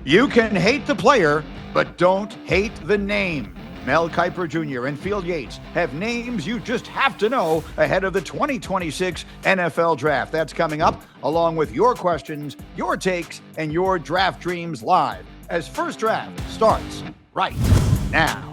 You can hate the player, but don't hate the name. Mel Kiper Jr. and Field Yates have names you just have to know ahead of the 2026 NFL Draft. That's coming up, along with your questions, your takes, and your draft dreams live as First Draft starts right now.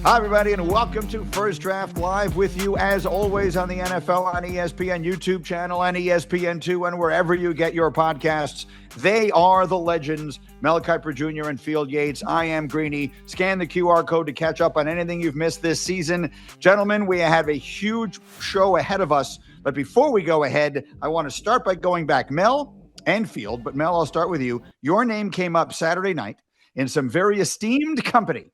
Hi, everybody, and welcome to First Draft Live with you, as always, on the NFL on ESPN YouTube channel and ESPN2 and wherever you get your podcasts. They are the legends, Mel Kiper Jr. and Field Yates. I am Greeny. Scan the QR code to catch up on anything you've missed this season. Gentlemen, we have a huge show ahead of us. But before we go ahead, I want to start by going back. Mel and Field, but Mel, I'll start with you. Your name came up Saturday night in some very esteemed company.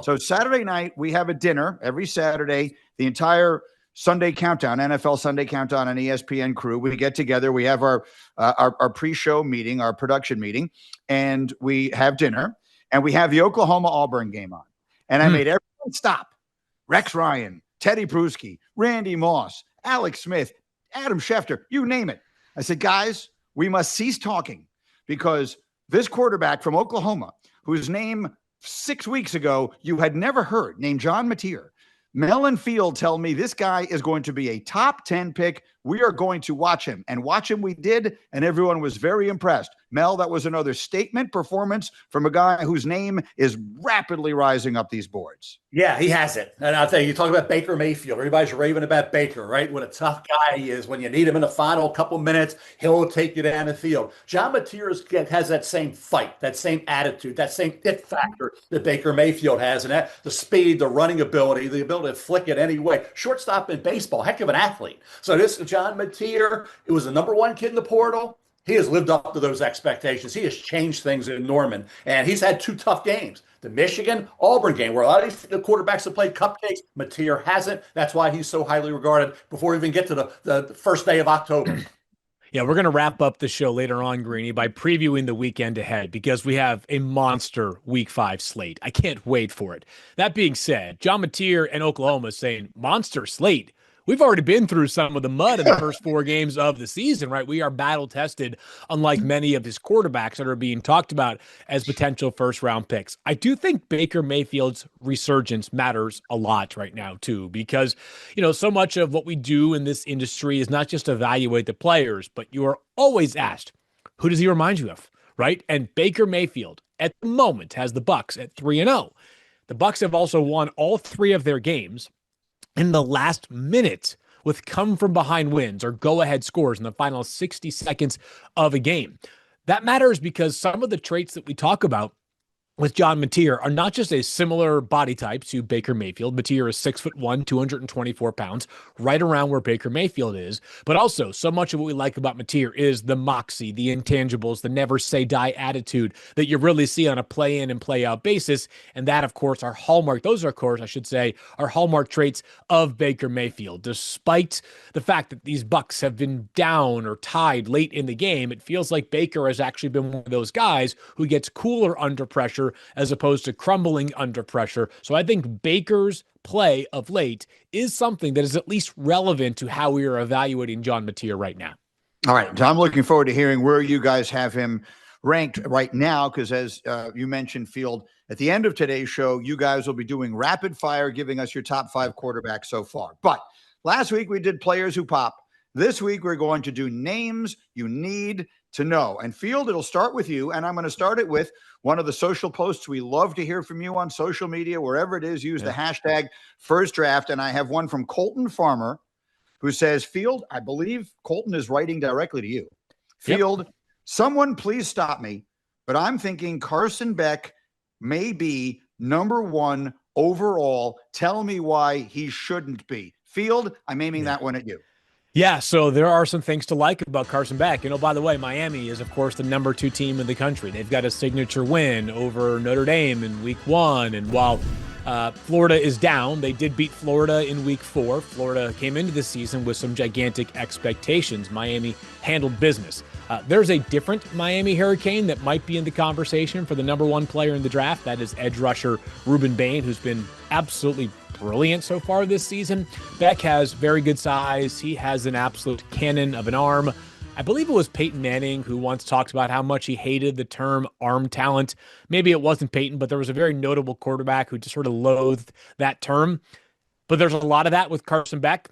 So Saturday night, we have a dinner every Saturday, the entire Sunday Countdown, NFL Sunday Countdown and ESPN crew. We get together. We have our pre-show meeting, our production meeting, and we have dinner. And we have the Oklahoma-Auburn game on. And I made everyone stop. Rex Ryan, Teddy Bruschi, Randy Moss, Alex Smith, Adam Schefter, you name it. I said, guys, we must cease talking because this quarterback from Oklahoma, whose name 6 weeks ago you had never heard, named John Mateer. Mel and Field tell me this guy is going to be a top 10 pick. We are going to watch him. And watch him we did, and everyone was very impressed. Mel, that was another statement performance from a guy whose name is rapidly rising up these boards. Yeah, he has it. And I'll tell you, you talk about Baker Mayfield. Everybody's raving about Baker, right? What a tough guy he is. When you need him in the final couple minutes, he'll take you down the field. John Mateer has that same fight, that same attitude, that same it factor that Baker Mayfield has. And that the speed, the running ability, the ability to flick it any way. Shortstop in baseball, heck of an athlete. So this John Mateer, it was the number one kid in the portal. He has lived up to those expectations. He has changed things in Norman, and he's had two tough games. The Michigan-Auburn game, where a lot of the quarterbacks have played cupcakes. Mateer hasn't. That's why he's so highly regarded before we even get to the first day of October. Yeah, we're going to wrap up the show later on, Greeny, by previewing the weekend ahead because we have a monster Week 5 slate. I can't wait for it. That being said, John Mateer and Oklahoma saying monster slate. We've already been through some of the mud in the first 4 games of the season, right? We are battle-tested, unlike many of his quarterbacks that are being talked about as potential first-round picks. I do think Baker Mayfield's resurgence matters a lot right now, too, because, so much of what we do in this industry is not just evaluate the players, but you are always asked, who does he remind you of, right? And Baker Mayfield, at the moment, has the Bucs at 3-0. The Bucs have also won all 3 of their games in the last minute with come-from-behind wins or go-ahead scores in the final 60 seconds of a game. That matters because some of the traits that we talk about with John Mateer are not just a similar body type to Baker Mayfield. Mateer is 6'1", 224 pounds, right around where Baker Mayfield is. But also, so much of what we like about Mateer is the moxie, the intangibles, the never-say-die attitude that you really see on a play-in and play-out basis. And that, of course, are hallmark. Those are, of course, I should say, are hallmark traits of Baker Mayfield. Despite the fact that these Bucs have been down or tied late in the game, it feels like Baker has actually been one of those guys who gets cooler under pressure as opposed to crumbling under pressure. So I think Baker's play of late is something that is at least relevant to how we are evaluating John Mateer right now. All right. So I'm looking forward to hearing where you guys have him ranked right now, because as you mentioned, Field, at the end of today's show, you guys will be doing rapid fire, giving us your top 5 quarterbacks so far. But last week we did players who pop. This week we're going to do names you need to know. And Field, it'll start with you, and I'm going to start it with one of the social posts. We love to hear from you on social media, wherever it is. Use the hashtag First Draft, and I have one from Colton Farmer who says, Field, I believe Colton is writing directly to you. Field, someone please stop me, but I'm thinking Carson Beck may be number 1 overall. Tell me why he shouldn't be. Field, I'm aiming that one at you. Yeah, so there are some things to like about Carson Beck. By the way, Miami is, of course, the number 2 team in the country. They've got a signature win over Notre Dame in Week 1. And while Florida is down, they did beat Florida in Week 4. Florida came into the season with some gigantic expectations. Miami handled business. There's a different Miami Hurricane that might be in the conversation for the number 1 player in the draft. That is edge rusher Ruben Bain, who's been absolutely brilliant so far this season. Beck has very good size. He has an absolute cannon of an arm. I believe it was Peyton Manning who once talked about how much he hated the term arm talent. Maybe it wasn't Peyton, but there was a very notable quarterback who just sort of loathed that term. But there's a lot of that with Carson Beck.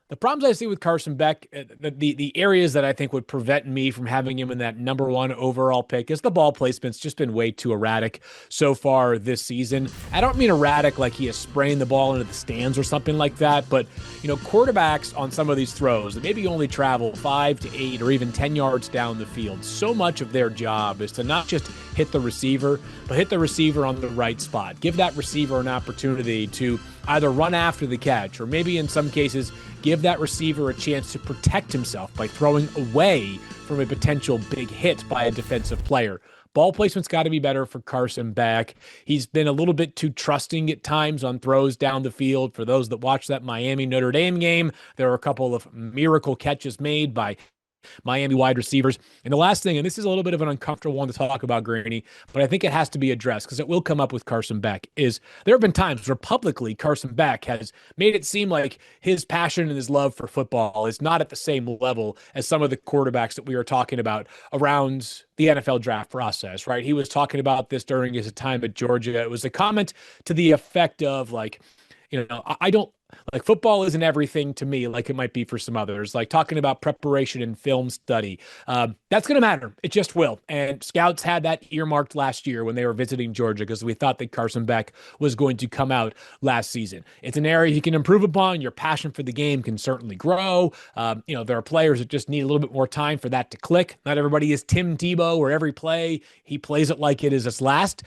The problems I see with Carson Beck, the areas that I think would prevent me from having him in that number one overall pick is the ball placement's just been way too erratic so far this season. I don't mean erratic like he is spraying the ball into the stands or something like that, but quarterbacks on some of these throws that maybe only travel 5 to 8 or even 10 yards down the field, so much of their job is to not just hit the receiver, but hit the receiver on the right spot. Give that receiver an opportunity to either run after the catch or maybe in some cases give that receiver a chance to protect himself by throwing away from a potential big hit by a defensive player. Ball placement's got to be better for Carson Beck. He's been a little bit too trusting at times on throws down the field. For those that watched that Miami Notre Dame game, there were a couple of miracle catches made by Miami wide receivers. And the last thing, and this is a little bit of an uncomfortable one to talk about, Greeny, but I think it has to be addressed because it will come up with Carson Beck, is there have been times where publicly Carson Beck has made it seem like his passion and his love for football is not at the same level as some of the quarterbacks that we were talking about around the NFL draft process, right? He was talking about this during his time at Georgia. It was a comment to the effect of I don't like football isn't everything to me like it might be for some others, like talking about preparation and film study. That's going to matter. It just will. And scouts had that earmarked last year when they were visiting Georgia because we thought that Carson Beck was going to come out last season. It's an area you can improve upon. Your passion for the game can certainly grow. There are players that just need a little bit more time for that to click. Not everybody is Tim Tebow where every play he plays it like it is his last.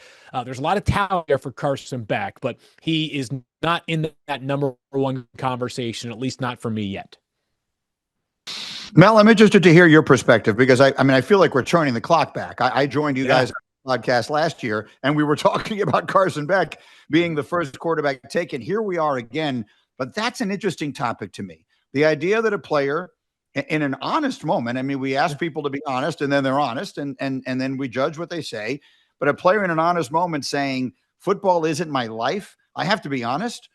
There's a lot of talent there for Carson Beck, but he is not in that number one conversation, at least not for me yet. Mel, I'm interested to hear your perspective because I feel like we're turning the clock back. I joined you guys on the podcast last year, and we were talking about Carson Beck being the first quarterback taken. Here we are again, but that's an interesting topic to me. The idea that a player in an honest moment, we ask people to be honest, and then they're honest, and then we judge what they say. But a player in an honest moment saying, football isn't my life, I have to be honest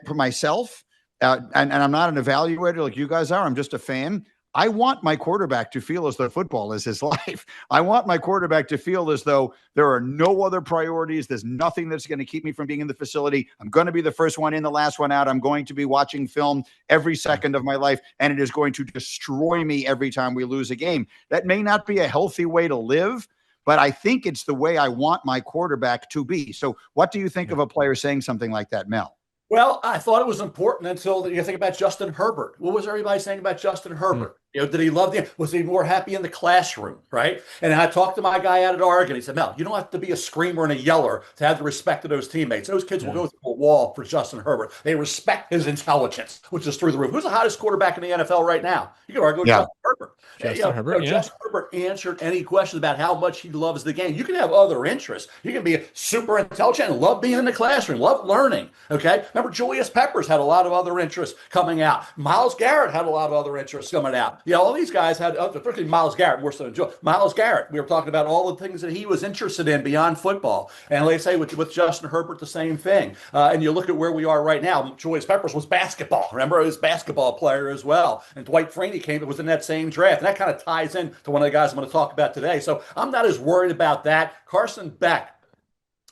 for myself, and I'm not an evaluator like you guys are. I'm just a fan. I want my quarterback to feel as though football is his life. I want my quarterback to feel as though there are no other priorities. There's nothing that's going to keep me from being in the facility. I'm going to be the first one in, the last one out. I'm going to be watching film every second of my life, and it is going to destroy me every time we lose a game. That may not be a healthy way to live, but I think it's the way I want my quarterback to be. So what do you think of a player saying something like that, Mel? Well, I thought it was important until you think about Justin Herbert. What was everybody saying about Justin Herbert? Did he love was he more happy in the classroom, right? And I talked to my guy out at Oregon. He said, Mel, you don't have to be a screamer and a yeller to have the respect of those teammates. Those kids will go through a wall for Justin Herbert. They respect his intelligence, which is through the roof. Who's the hottest quarterback in the NFL right now? You can argue with Justin Herbert. Justin Herbert answered any questions about how much he loves the game. You can have other interests. You can be super intelligent and love being in the classroom, love learning, okay? Remember, Julius Peppers had a lot of other interests coming out. Myles Garrett had a lot of other interests coming out. All these guys had, particularly Myles Garrett, more so than Joe. Myles Garrett, we were talking about all the things that he was interested in beyond football. And like I say, with Justin Herbert, the same thing. And you look at where we are right now. Julius Peppers was basketball. Remember, he was a basketball player as well. And Dwight Freeney was in that same draft. And that kind of ties in to one of the guys I'm going to talk about today. So I'm not as worried about that. Carson Beck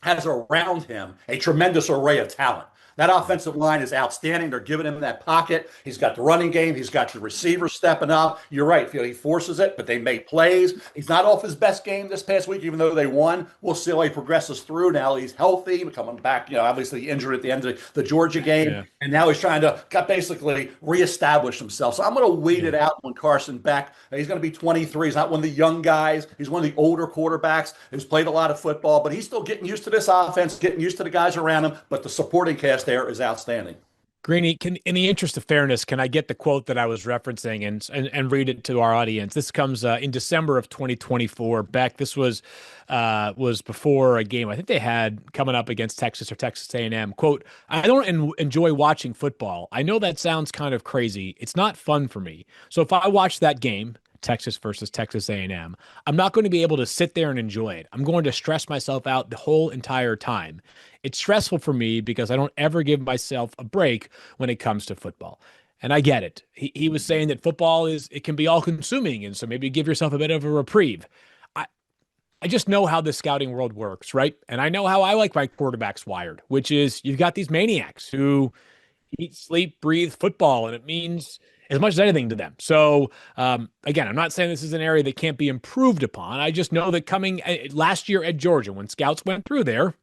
has around him a tremendous array of talent. That offensive line is outstanding. They're giving him that pocket. He's got the running game. He's got the receivers stepping up. You're right. He forces it, but they make plays. He's not off his best game this past week, even though they won. We'll see how he progresses through. Now he's healthy, coming back, obviously injured at the end of the Georgia game. Yeah. And now he's trying to basically reestablish himself. So I'm going to wait it out on Carson Beck. He's going to be 23. He's not one of the young guys. He's one of the older quarterbacks who's played a lot of football, but he's still getting used to this offense, getting used to the guys around him. But the supporting cast there is outstanding. Greeny, in the interest of fairness, can I get the quote that I was referencing and read it to our audience? This comes in December of 2024. Beck, this was before a game I think they had coming up against Texas or Texas A&M. Quote, I don't enjoy watching football. I know that sounds kind of crazy. It's not fun for me. So if I watch that game, Texas versus Texas A&M, I'm not going to be able to sit there and enjoy it. I'm going to stress myself out the whole entire time. It's stressful for me because I don't ever give myself a break when it comes to football. And I get it. He was saying that football it can be all consuming. And so maybe give yourself a bit of a reprieve. I just know how the scouting world works, right? And I know how I like my quarterbacks wired, which is you've got these maniacs who eat, sleep, breathe football, and it means as much as anything to them. So, again, I'm not saying this is an area that can't be improved upon. I just know that coming last year at Georgia, when scouts went through there,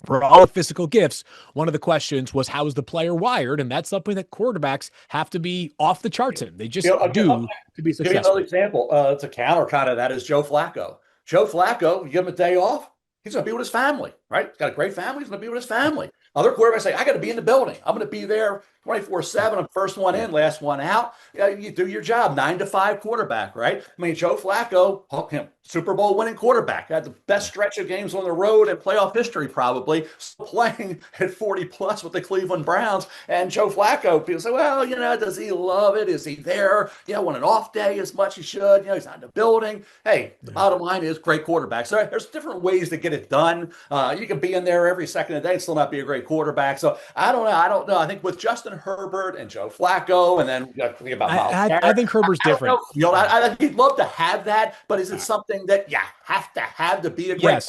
for all the physical gifts, one of the questions was, how is the player wired? And that's something that quarterbacks have to be off the charts in. They just do to be successful. Give you another example. It's a counter kind of that is Joe Flacco. Joe Flacco, you give him a day off, he's going to be with his family, right? He's got a great family. He's going to be with his family. Other quarterbacks say, I got to be in the building. I'm going to be there 24/7. I'm first one in, last one out. You do your job, 9 to 5 quarterback, right? I mean, Joe Flacco, Super Bowl winning quarterback, had the best stretch of games on the road in playoff history, probably, still playing at 40 plus with the Cleveland Browns. And Joe Flacco, people say, well, does he love it? Is he there? On an off day as much as he should? He's not in the building. Hey, the bottom line is great quarterback. So there's different ways to get it done. You can be in there every second of the day and still not be a great quarterback. So I don't know. I think with Justin Herbert and Joe Flacco, and then think about Miles Garrett, I think Herbert's different. I think he'd love to have that, but is it something that you have to be a great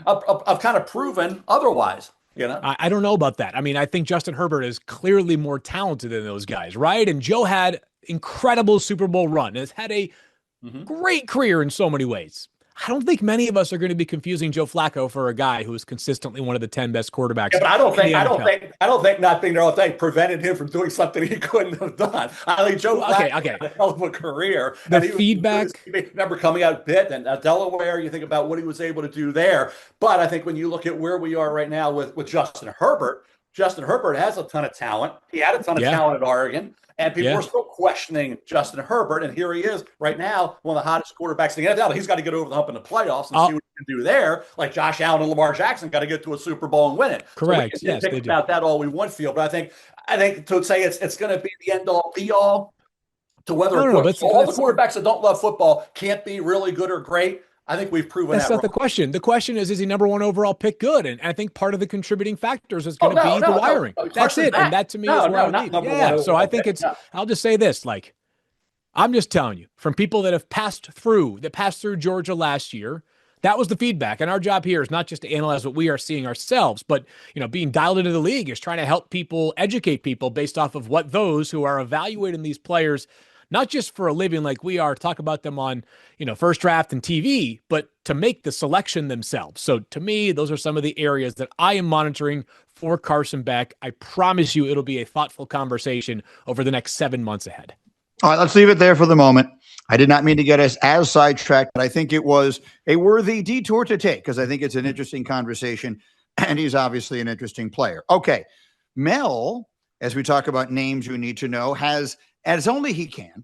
quarterback? I've kind of proven otherwise. I don't know about that. I mean, I think Justin Herbert is clearly more talented than those guys, right? And Joe had incredible Super Bowl run. Has had a great career in so many ways. I don't think many of us are going to be confusing Joe Flacco for a guy who is consistently one of the 10 best quarterbacks. Yeah, but I don't think not being there all day prevented him from doing something he couldn't have done. I think Joe Flacco had a hell of a career. The feedback. Remember coming out of Pitt and Delaware, you think about what he was able to do there. But I think when you look at where we are right now with Justin Herbert has a ton of talent. He had a ton of talent at Oregon. And people are still questioning Justin Herbert, and here he is right now, one of the hottest quarterbacks in the NFL. He's got to get over the hump in the playoffs and see what he can do there. Like Josh Allen and Lamar Jackson got to get to a Super Bowl and win it. Correct. So we can think about that all we want, feel. But I think to say it's going to be the end all be all to whether all the quarterbacks that don't love football can't be really good or great. I think we've proven that's not the question. The question is he number one overall pick good? And I think part of the contributing factors is going to be the wiring. That's it. And that to me is what I need. Yeah. So I think I'll just say this, I'm just telling you, from people that passed through Georgia last year, that was the feedback. And our job here is not just to analyze what we are seeing ourselves, but, being dialed into the league is trying to help people, educate people based off of what those who are evaluating these players, not just for a living like we are, talk about them on, First Draft and TV, but to make the selection themselves. So to me, those are some of the areas that I am monitoring for Carson Beck. I promise you it'll be a thoughtful conversation over the next 7 months ahead. All right, let's leave it there for the moment. I did not mean to get us as sidetracked, but I think it was a worthy detour to take because I think it's an interesting conversation, and he's obviously an interesting player. Okay, Mel, as we talk about names you need to know, has, as only he can,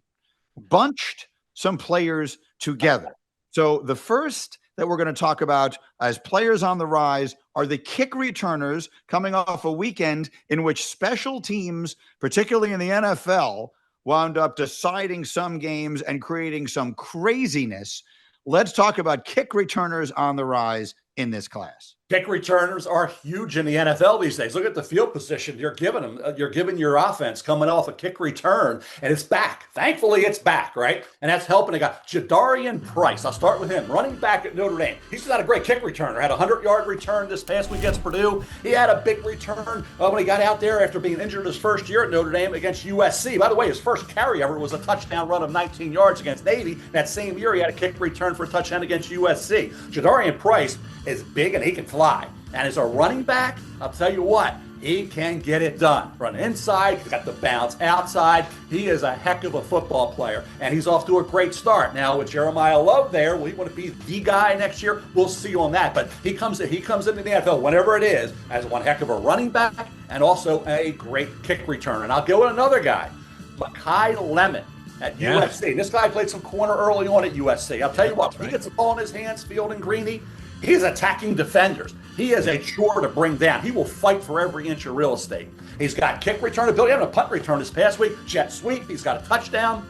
bunched some players together. So the first that we're going to talk about as players on the rise are the kick returners coming off a weekend in which special teams, particularly in the NFL, wound up deciding some games and creating some craziness. Let's talk about kick returners on the rise in this class. Kick returners are huge in the NFL these days. Look at the field position you're giving them. You're giving your offense coming off a kick return, and it's back. Thankfully, it's back, right? And that's helping a guy. Jadarian Price, I'll start with him, running back at Notre Dame. He's not a great kick returner. Had a 100-yard return this past week against Purdue. He had a big return when he got out there after being injured his first year at Notre Dame against USC. By the way, his first carry ever was a touchdown run of 19 yards against Navy. That same year, he had a kick return for a touchdown against USC. Jadarian Price is big and he can fly. And as a running back, I'll tell you what, he can get it done. Run inside, he's got the bounce outside. He is a heck of a football player, and he's off to a great start. Now with Jeremiah Love there, will he want to be the guy next year? We'll see on that. But he comes into the NFL, whenever it is, as one heck of a running back and also a great kick returner. And I'll go with another guy, Makai Lemon at USC. This guy played some corner early on at USC. I'll tell you what, he gets the ball in his hands, Field and Greeny. He's attacking defenders. He is a chore to bring down. He will fight for every inch of real estate. He's got kick return ability. He had a punt return this past week. Jet sweep. He's got a touchdown.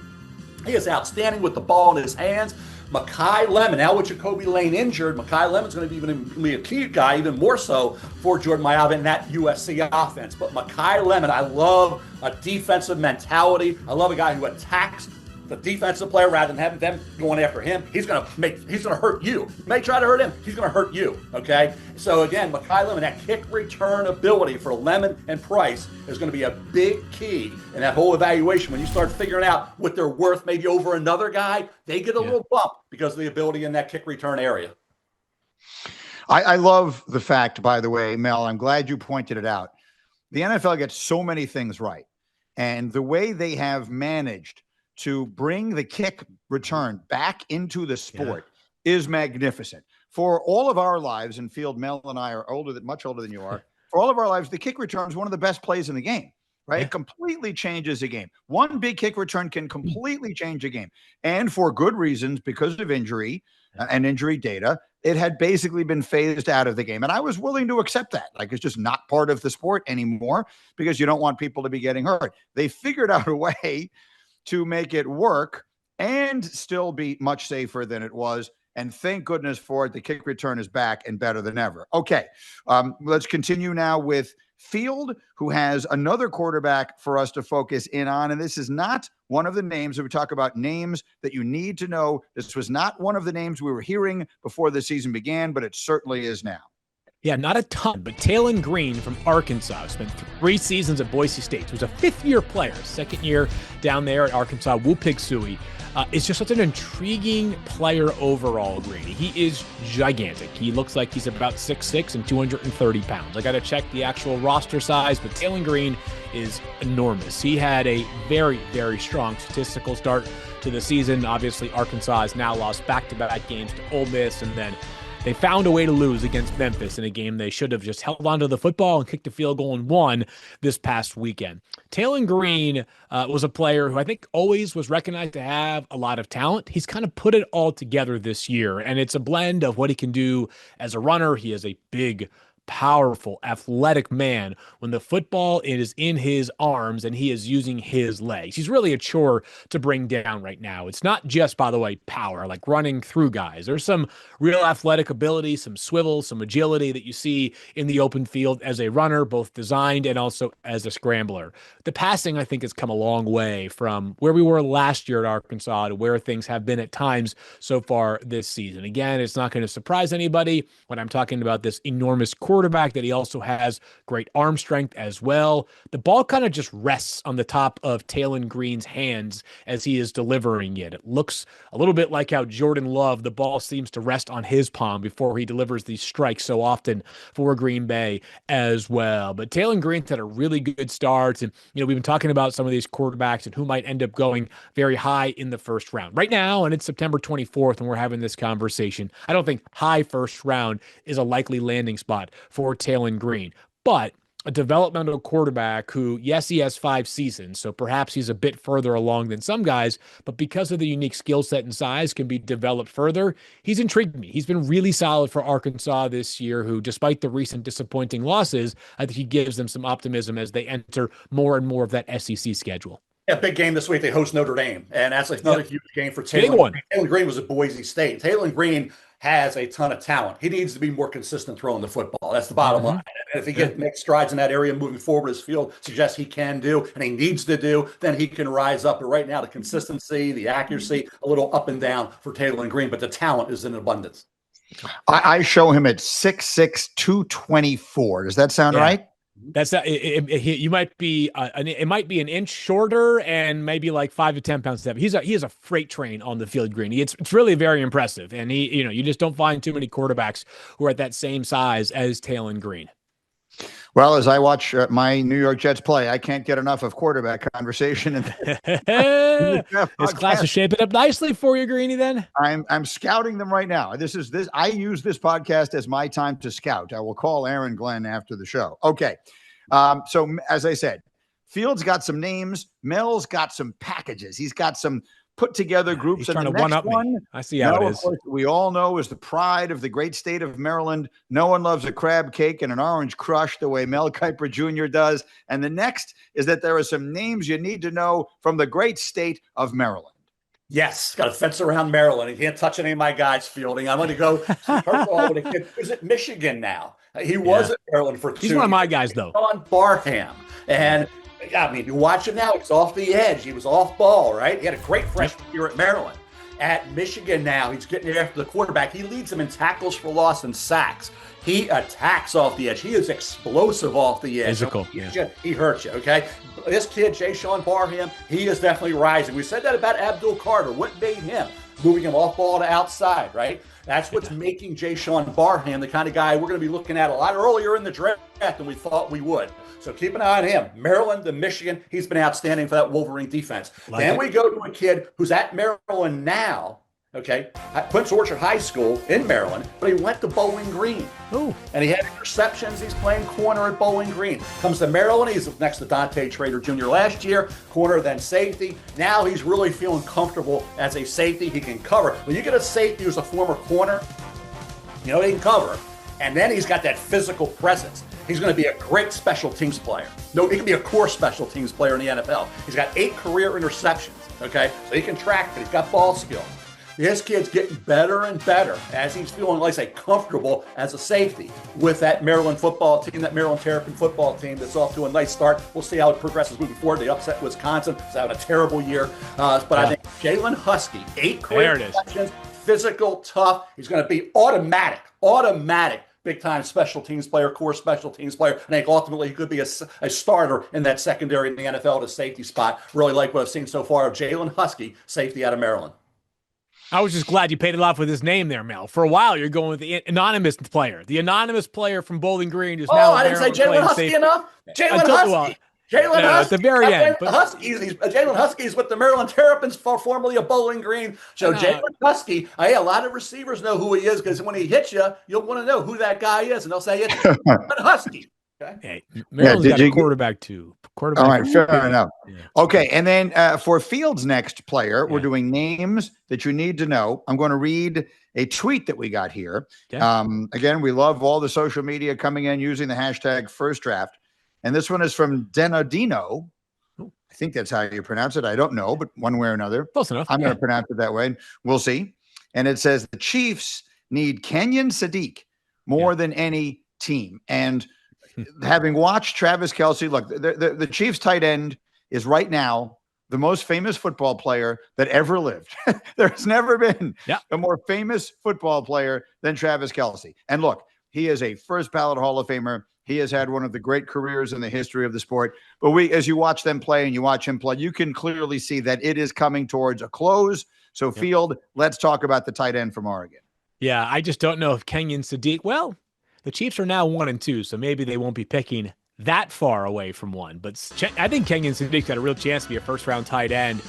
He is outstanding with the ball in his hands. Makai Lemon, now with Jacoby Lane injured, Makai Lemon's going to be a key guy, even more so for Jordan Mailata in that USC offense. But Makai Lemon, I love a defensive mentality. I love a guy who attacks the defensive player rather than having them going after him. He's going to hurt you. You may try to hurt him. He's going to hurt you. Okay. So again, Makai Lemon, that kick return ability for Lemon and Price is going to be a big key in that whole evaluation. When you start figuring out what they're worth, maybe over another guy, they get a little bump because of the ability in that kick return area. I love the fact, by the way, Mel, I'm glad you pointed it out. The NFL gets so many things right. And the way they have managed to bring the kick return back into the sport is magnificent. For all of our lives, and Field, Mel and I are much older than you are. For all of our lives, the kick return is one of the best plays in the game, right? Yeah. It completely changes a game. One big kick return can completely change a game. And for good reasons, because of injury and injury data, it had basically been phased out of the game. And I was willing to accept that. Like, it's just not part of the sport anymore because you don't want people to be getting hurt. They figured out a way to make it work and still be much safer than it was. And thank goodness for it. The kick return is back and better than ever. Okay, let's continue now with Field, who has another quarterback for us to focus in on. And this is not one of the names that we talk about, names that you need to know. This was not one of the names we were hearing before the season began, but it certainly is now. Yeah, not a ton, but Taylen Green from Arkansas spent 3 seasons at Boise State. He was a fifth-year player, second year down there at Arkansas. Woo-Pig-Sooie is just such an intriguing player overall, Greeny. He is gigantic. He looks like he's about 6'6" and 230 pounds. I got to check the actual roster size, but Taylen Green is enormous. He had a very, very strong statistical start to the season. Obviously, Arkansas has now lost back-to-back games to Ole Miss, and then they found a way to lose against Memphis in a game they should have just held onto the football and kicked a field goal and won this past weekend. Taylen Green was a player who I think always was recognized to have a lot of talent. He's kind of put it all together this year, and it's a blend of what he can do as a runner. He is a big, powerful, athletic man when the football is in his arms and he is using his legs. He's really a chore to bring down right now. It's not just, by the way, power, like running through guys. There's some real athletic ability, some swivel, some agility that you see in the open field as a runner, both designed and also as a scrambler. The passing, I think, has come a long way from where we were last year at Arkansas to where things have been at times so far this season. Again, it's not going to surprise anybody when I'm talking about this enormous quarterback that he also has great arm strength as well. The ball kind of just rests on the top of Taylen Green's hands as he is delivering it. It looks a little bit like how Jordan Love, the ball seems to rest on his palm before he delivers these strikes so often for Green Bay as well. But Taylen Green's had a really good start. And, we've been talking about some of these quarterbacks and who might end up going very high in the first round. Right now, and it's September 24th, and we're having this conversation, I don't think high first round is a likely landing spot for Taylen Green. But a developmental quarterback who, yes, he has 5 seasons, so perhaps he's a bit further along than some guys, but because of the unique skill set and size can be developed further, he's intrigued me. He's been really solid for Arkansas this year, who, despite the recent disappointing losses, I think he gives them some optimism as they enter more and more of that SEC schedule. Yeah, big game this week. They host Notre Dame, and that's another huge game for Taylen. Big one. Taylen Green was at Boise State. Taylen Green has a ton of talent. He needs to be more consistent throwing the football. That's the bottom line. And if he makes strides in that area moving forward, his field suggests he can do, and he needs to do, then he can rise up. But right now, the consistency, the accuracy, a little up and down for Taylen Green, but the talent is in abundance. I show him at 6'6", 224. Does that sound right? That's you might be it might be an inch shorter and maybe like 5 to 10 pounds heavy. He is a freight train on the field, Green. It's really very impressive, and you just don't find too many quarterbacks who are at that same size as Taylen Green. Well, as I watch my New York Jets play, I can't get enough of quarterback conversation. This class is shaping up nicely for you, Greeny. Then I'm scouting them right now. I use this podcast as my time to scout. I will call Aaron Glenn after the show. Okay. So as I said, Fields got some names. Mel's got some packages. He's got some put together groups. He's trying to one-up me. I see how it is. Course, we all know is the pride of the great state of Maryland. No one loves a crab cake and an orange crush the way Mel Kiper Jr. does. And the next is that there are some names you need to know from the great state of Maryland. Yes, got a fence around Maryland. He can't touch any of my guys fielding. I'm going to go first of all with a kid who's at Michigan now. He was at Maryland for 2 years. He's one of my guys, though. On Barham. And I mean, you watch him now, he's off the edge. He was off ball, right? He had a great freshman year at Maryland. At Michigan now, he's getting after the quarterback. He leads them in tackles for loss and sacks. He attacks off the edge. He is explosive off the edge. Physical, He hurts you, okay? This kid, Jaishawn Barham, he is definitely rising. We said that about Abdul Carter. What made him? Moving him off ball to outside, right? That's what's making Jaishawn Barham the kind of guy we're going to be looking at a lot earlier in the draft than we thought we would. So keep an eye on him. Maryland to Michigan, he's been outstanding for that Wolverine defense. Then we go to a kid who's at Maryland now, okay? Prince Orchard High School in Maryland, but he went to Bowling Green. Oh. And he had interceptions. He's playing corner at Bowling Green. Comes to Maryland. He's next to Dante Trader Jr. last year, corner then safety. Now he's really feeling comfortable as a safety. He can cover. When you get a safety who's a former corner, you know he can cover. And then he's got that physical presence. He's going to be a great special teams player. No, he can be a core special teams player in the NFL. He's got 8 career interceptions, okay? So he can track it. He's got ball skill. This kid's getting better and better as he's feeling, like I say, comfortable as a safety with that Maryland football team, that Maryland Terrapin football team that's off to a nice start. We'll see how it progresses moving forward. They upset Wisconsin. It's having a terrible year. But I think Jalen Huskey, 8 career interceptions, physical, tough. He's going to be automatic, big-time special teams player, core special teams player. I think ultimately he could be a starter in that secondary in the NFL at a safety spot. Really like what I've seen so far of Jalen Huskey, safety out of Maryland. I was just glad you paid it off with his name there, Mel. For a while, you're going with the anonymous player. The anonymous player from Bowling Green who's now I didn't say Jalen Husky enough. Jalen Husky. Jalen Husky. At the very end. Jalen Huskies with the Maryland Terrapins, formerly of Bowling Green. So Jalen Husky, a lot of receivers know who he is because when he hits you, you'll want to know who that guy is, and they'll say it's Jalen Husky. Okay. Hey, Maryland's got a quarterback too. All right, fair enough. Yeah. Okay, and then for Fields' next player, we're doing names that you need to know. I'm going to read a tweet that we got here. Yeah. Again, we love all the social media coming in using the hashtag #FirstDraft. And this one is from Denodino. I think that's how you pronounce it. I don't know, but one way or another. Close enough. I'm going to pronounce it that way. We'll see. And it says the Chiefs need Kenyon Sadiq more than any team. And having watched Travis Kelce, look, the Chiefs tight end is right now the most famous football player that ever lived. There's never been a more famous football player than Travis Kelce. And look, he is a first ballot Hall of Famer. He has had one of the great careers in the history of the sport. But as you watch them play and you watch him play, you can clearly see that it is coming towards a close. So Field, let's talk about the tight end from Oregon. Yeah, I just don't know if Kenyon Sadiq, well, the Chiefs are now 1-2, so maybe they won't be picking that far away from one. But I think Kenyon Sadiq's got a real chance to be a first-round tight end.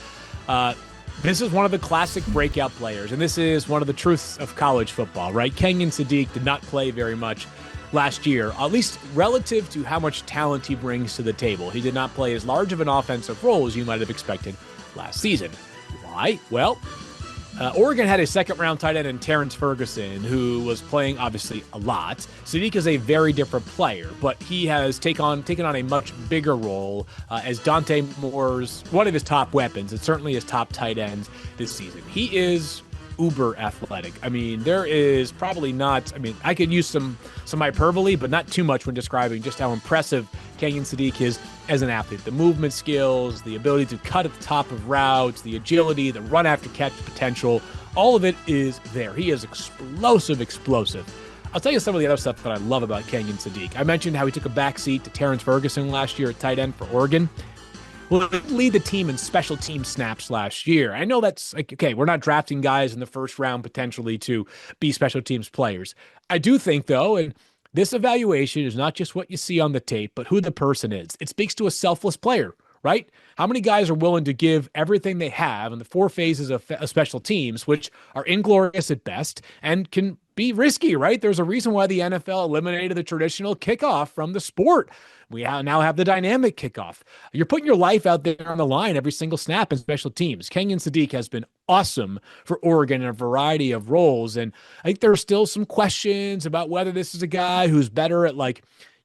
This is one of the classic breakout players, and this is one of the truths of college football, right? Kenyon Sadiq did not play very much last year, at least relative to how much talent he brings to the table. He did not play as large of an offensive role as you might have expected last season. Why? Well, Oregon had a second-round tight end in Terrence Ferguson, who was playing, obviously, a lot. Sadiq is a very different player, but he has taken on a much bigger role as Dante Moore's one of his top weapons, and certainly his top tight ends this season. He is uber athletic. I mean, there is probably not, I could use some hyperbole, but not too much when describing just how impressive Kenyon Sadiq is as an athlete. The movement skills, the ability to cut at the top of routes, the agility, the run after catch potential, all of it is there. He is explosive. I'll tell you some of the other stuff that I love about Kenyon Sadiq. I mentioned how he took a backseat to Terrence Ferguson last year at tight end for Oregon. Well, he lead the team in special team snaps last year. I know that's like, okay, we're not drafting guys in the first round potentially to be special teams players. I do think, though, and this evaluation is not just what you see on the tape, but who the person is. It speaks to a selfless player, right? How many guys are willing to give everything they have in the 4 phases of special teams, which are inglorious at best and can be risky, right? There's a reason why the NFL eliminated the traditional kickoff from the sport. We now have the dynamic kickoff. You're putting your life out there on the line every single snap in special teams. Kenyon Sadiq has been awesome for Oregon in a variety of roles. And I think there are still some questions about whether this is a guy who's better at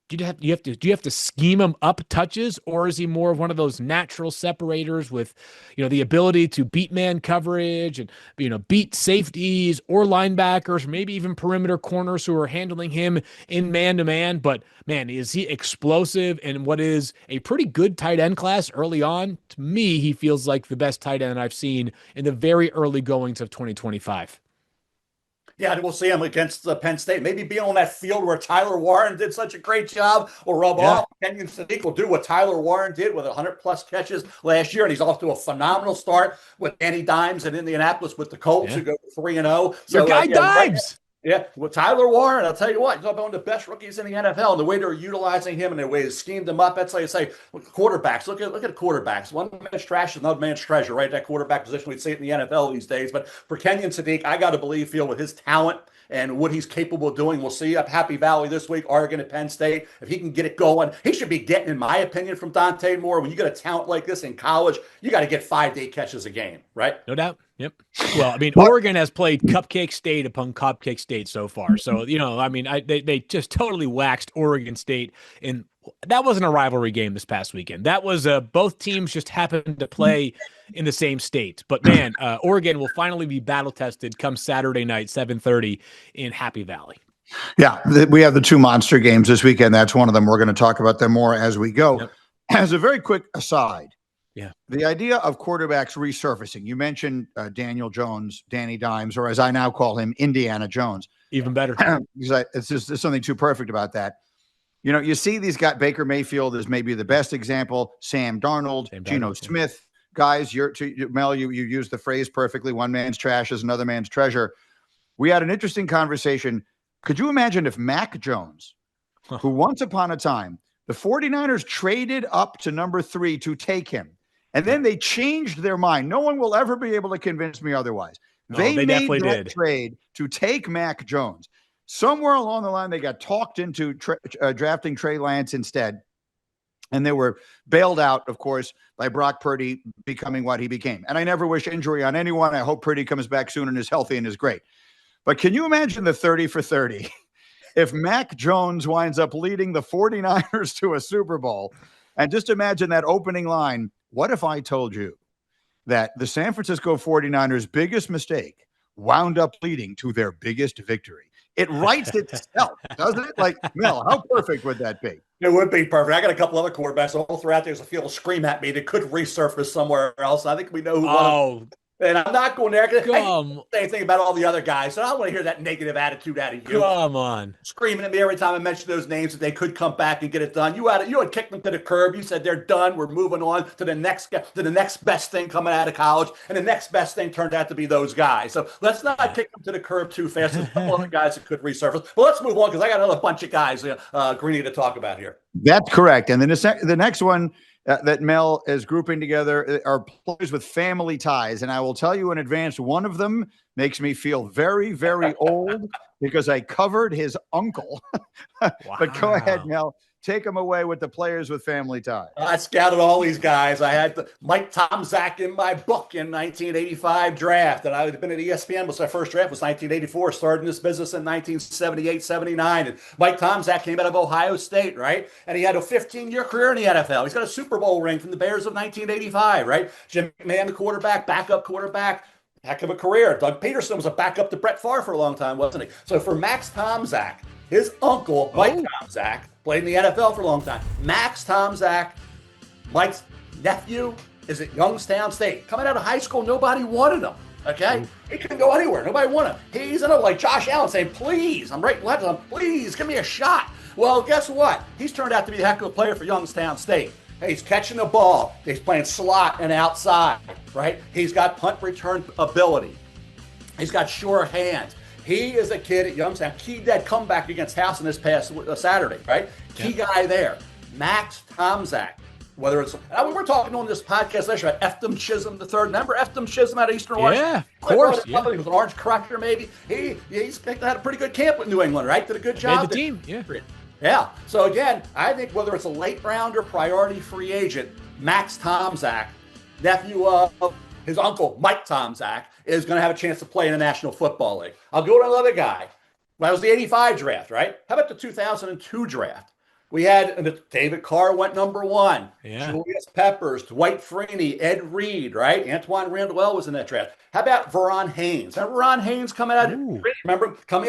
do you have to scheme him up touches, or is he more of one of those natural separators with, the ability to beat man coverage and, beat safeties or linebackers, or maybe even perimeter corners who are handling him in man to man? But man, is he explosive in what is a pretty good tight end class early on? To me, he feels like the best tight end I've seen in the very early goings of 2025. Yeah, we'll see him against Penn State. Maybe being on that field where Tyler Warren did such a great job will rub off. Kenyon Sadiq will do what Tyler Warren did with 100-plus catches last year, and he's off to a phenomenal start with Danny Dimes in Indianapolis with the Colts, who go 3-0. So, your guy Dimes. Yeah, well, Tyler Warren, I'll tell you what, he's one of the best rookies in the NFL, and the way they're utilizing him and the way they schemed him up, that's like you say, quarterbacks. Look at quarterbacks. One man's trash is another man's treasure, right? That quarterback position, we'd see it in the NFL these days. But for Kenyon Sadiq, I got to believe, with his talent and what he's capable of doing, we'll see up Happy Valley this week, Oregon at Penn State. If he can get it going, he should be getting, in my opinion, from Dante Moore. When you get a talent like this in college, you got to get 5 to 8 catches a game, right? No doubt. Yep. Well, I mean, Oregon has played Cupcake State upon Cupcake State so far. So, they just totally waxed Oregon State. And that wasn't a rivalry game this past weekend. That was both teams just happened to play in the same state. But, man, Oregon will finally be battle-tested come Saturday night, 7:30 in Happy Valley. Yeah, we have the 2 monster games this weekend. That's one of them. We're going to talk about them more as we go. Yep. As a very quick aside, yeah, the idea of quarterbacks resurfacing. You mentioned Daniel Jones, Danny Dimes, or as I now call him, Indiana Jones. Even better. Because there's something too perfect about that. You see these guys, Baker Mayfield is maybe the best example, Sam Darnold, Geno Smith. Guys, Mel, you used the phrase perfectly. One man's trash is another man's treasure. We had an interesting conversation. Could you imagine if Mac Jones, who once upon a time, the 49ers traded up to number 3 to take him, and then they changed their mind. No one will ever be able to convince me otherwise. They made that trade to take Mac Jones. Somewhere along the line, they got talked into drafting Trey Lance instead. And they were bailed out, of course, by Brock Purdy becoming what he became. And I never wish injury on anyone. I hope Purdy comes back soon and is healthy and is great. But can you imagine the 30 for 30 if Mac Jones winds up leading the 49ers to a Super Bowl? And just imagine that opening line. What if I told you that the San Francisco 49ers' biggest mistake wound up leading to their biggest victory? It writes itself, doesn't it? Like, Mel, how perfect would that be? It would be perfect. I got a couple other quarterbacks all throughout there's a field will scream at me that could resurface somewhere else. I think we know who and I'm not going there. I say anything about all the other guys, so I don't want to hear that negative attitude out of you. Come on. Screaming at me every time I mention those names that they could come back and get it done. You had kicked them to the curb. You said they're done. We're moving on to the next best thing coming out of college, and the next best thing turned out to be those guys. So let's not kick them to the curb too fast. There's a couple other guys that could resurface. But let's move on because I got another bunch of guys, Greeny, to talk about here. That's correct. And then the next one that Mel is grouping together are players with family ties. And I will tell you in advance, one of them makes me feel very, very old because I covered his uncle. Wow. But go ahead, Mel. Take them away with the players with family ties. I scouted all these guys. I had Mike Tomczak in my book in 1985 draft, and I had been at ESPN. Was my first draft was 1984. Started in this business in 1978, 79. And Mike Tomczak came out of Ohio State, right? And he had a 15-year career in the NFL. He's got a Super Bowl ring from the Bears of 1985, right? Jim McMahon, the quarterback, backup quarterback. Heck of a career. Doug Peterson was a backup to Brett Favre for a long time, wasn't he? So for Max Tomczak, his uncle, Mike Tomczak, played in the NFL for a long time. Max Tomczak, Mike's nephew, is at Youngstown State. Coming out of high school, nobody wanted him. Okay? He couldn't go anywhere. Nobody wanted him. He's in like Josh Allen saying, please, I'm right left, please, give me a shot. Well, guess what? He's turned out to be a heck of a player for Youngstown State. He's catching the ball. He's playing slot and outside, right? He's got punt return ability. He's got sure hands. He is a kid at Youngstown. Key dead comeback against Houston this past Saturday, right? Key guy there. Max Tomczak. Whether it's, we were talking on this podcast last year about Eftham Chisholm III. Remember Eftham Chisholm out of Eastern Orange? Yeah, of course. He was an orange crusher, maybe. He's had a pretty good camp with New England, right? Did a good job. Made the team, yeah. Yeah. So again, I think whether it's a late rounder, priority free agent, Max Tomczak, nephew of his uncle, Mike Tomczak, is going to have a chance to play in the National Football League. I'll go to another guy. That was the 85 draft, right? How about the 2002 draft? We had David Carr went number 1. Yeah. Julius Peppers, Dwight Freeney, Ed Reed, right? Antoine Randall was in that draft. How about Verron Haynes? Remember Verron Haynes coming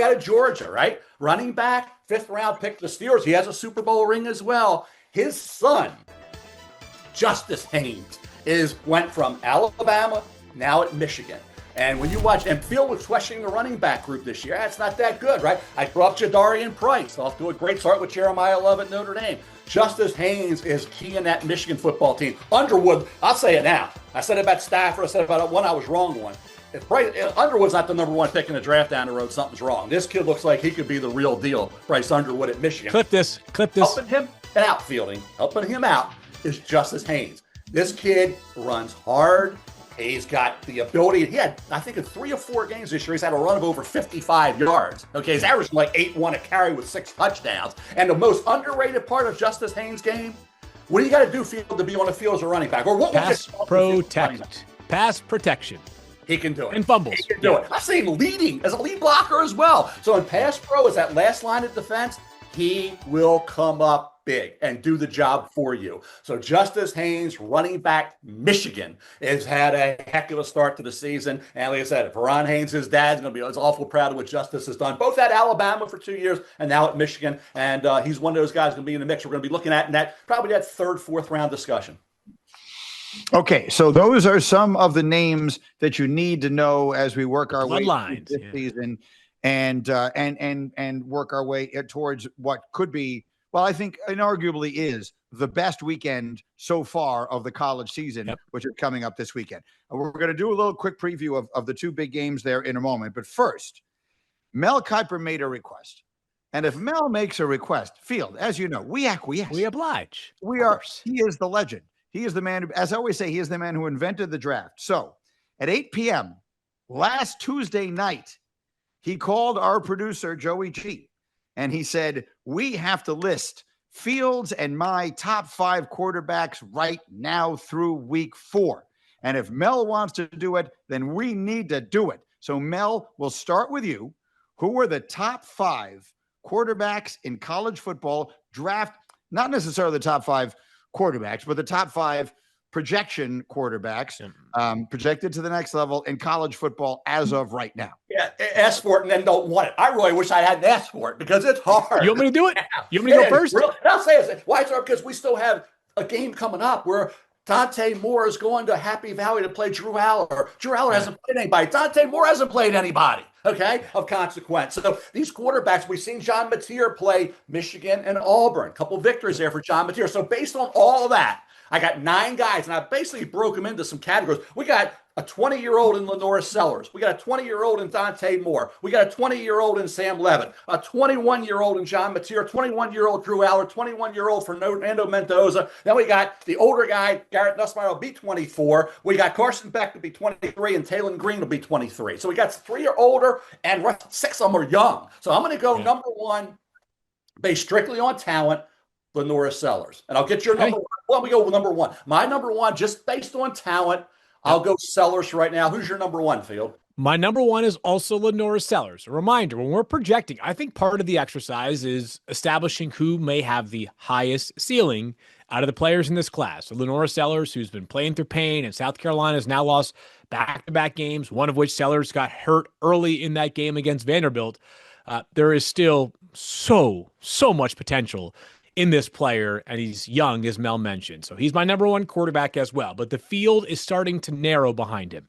out of Georgia, right? Running back, 5th round pick to the Steelers. He has a Super Bowl ring as well. His son, Justice Haynes, went from Alabama, now at Michigan. And when you watch, and Field was questioning the running back group this year. It's not that good, right? I brought up Jadarian Price, off to a great start with Jeremiah Love at Notre Dame. Justice Haynes is key in that Michigan football team. Underwood, I'll say it now. I said it about Stafford. I said about one. I was wrong one. If Underwood's not the number 1 pick in the draft down the road, something's wrong. This kid looks like he could be the real deal. Bryce Underwood at Michigan. Clip this. Helping him outfielding, helping him out is Justice Haynes. This kid runs hard. He's got the ability. He had, I think, in 3 or 4 games this year, he's had a run of over 55 yards. Okay, he's averaging like 8-1 a carry with 6 touchdowns. And the most underrated part of Justice Haynes' game, what do you got to do to be on the field as a running back? Or what? Pass protection. He can do it. And fumbles. He can do it. I've seen leading as a lead blocker as well. So in pass pro, as that last line of defense, he will come up big and do the job for you. So Justice Haynes, running back, Michigan, has had a heck of a start to the season. And like I said, Verron Haynes, his dad's going to be awful proud of what Justice has done, both at Alabama for 2 years and now at Michigan. And he's one of those guys going to be in the mix. We're going to be looking at in that probably that 3rd, 4th round discussion. Okay, so those are some of the names that you need to know as we work our way through this season and work our way towards what could be, well, I think inarguably is the best weekend so far of the college season, which is coming up this weekend. We're going to do a little quick preview of the 2 big games there in a moment. But first, Mel Kiper made a request. And if Mel makes a request, Field, as you know, we acquiesce. We oblige. He is the legend. He is the man who, as I always say, he is the man who invented the draft. So at 8 p.m. last Tuesday night, he called our producer, Joey G, and he said, we have to list Fields and my top 5 quarterbacks right now through week 4. And if Mel wants to do it, then we need to do it. So Mel, we'll start with you. Who were the top 5 quarterbacks in college football draft? Not necessarily the top 5 quarterbacks, but the top 5 projection quarterbacks projected to the next level in college football as of right now. Yeah, ask for it and then don't want it. I really wish I hadn't asked for it because it's hard. You want me to do it? You want me to go first? Really, I'll say it. Why is it? Because we still have a game coming up where Dante Moore is going to Happy Valley to play Drew Aller. Drew Aller hasn't played anybody. Dante Moore hasn't played anybody, okay, of consequence. So these quarterbacks, we've seen John Mateer play Michigan and Auburn. A couple victories there for John Mateer. So based on all of that, I got 9 guys, and I basically broke them into some categories. We got a 20-year-old in Lenora Sellers. We got a 20-year-old in Dante Moore. We got a 20-year-old in Sam Levitt, a 21-year-old in John Mateer, 21-year-old Drew Aller, 21-year-old Fernando Mendoza. Then we got the older guy, Garrett Nussmeier, will be 24. We got Carson Beck to be 23, and Taylen Green will be 23. So we got 3 or older, and 6 of them are young. So I'm going to go number 1, based strictly on talent, Lenora Sellers. And I'll get your number 1. Well, we go with number 1. My number 1, just based on talent, I'll go Sellers right now. Who's your number 1, Field? My number 1 is also Lenora Sellers. A reminder, when we're projecting, I think part of the exercise is establishing who may have the highest ceiling out of the players in this class. So Lenora Sellers, who's been playing through pain, and South Carolina has now lost back-to-back games, one of which Sellers got hurt early in that game against Vanderbilt. There is still so much potential in this player, and he's young, as Mel mentioned. So he's my number 1 quarterback as well, but the field is starting to narrow behind him.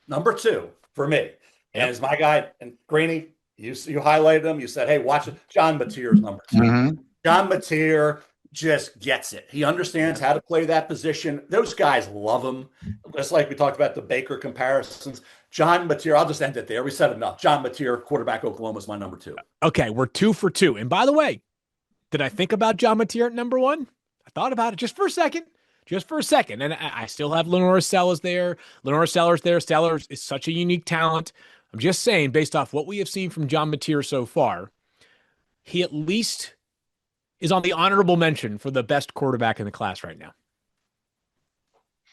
Number 2 for me is my guy, and Greeny, you highlighted him. You said, hey, watch it. John Mateer is number 2. Mm-hmm. John Mateer just gets it. He understands how to play that position. Those guys love him. Just like we talked about the Baker comparisons. John Mateer, I'll just end it there. We said enough. John Mateer, quarterback, Oklahoma, is my number 2. Okay, we're 2 for 2. And by the way, did I think about John Mateer at number 1? I thought about it just for a second. And I still have Lenora Sellers there. Sellers is such a unique talent. I'm just saying, based off what we have seen from John Mateer so far, he at least is on the honorable mention for the best quarterback in the class right now.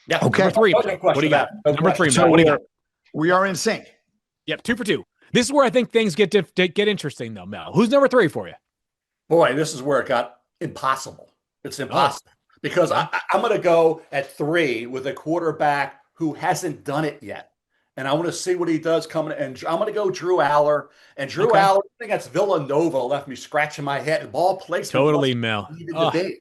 Yeah. Okay. Number 3. What do you got? Number 3. So what do you got? We are in sync. Yep. 2 for 2. This is where I think things get interesting, though, Mel. Who's number 3 for you? Boy, this is where it got impossible. It's impossible because I'm going to go at 3 with a quarterback who hasn't done it yet. And I want to see what he does coming. And I'm going to go Drew Aller. And Drew Aller, I think that's Villanova, left me scratching my head. The ball placement totally, Mel. Needed to be.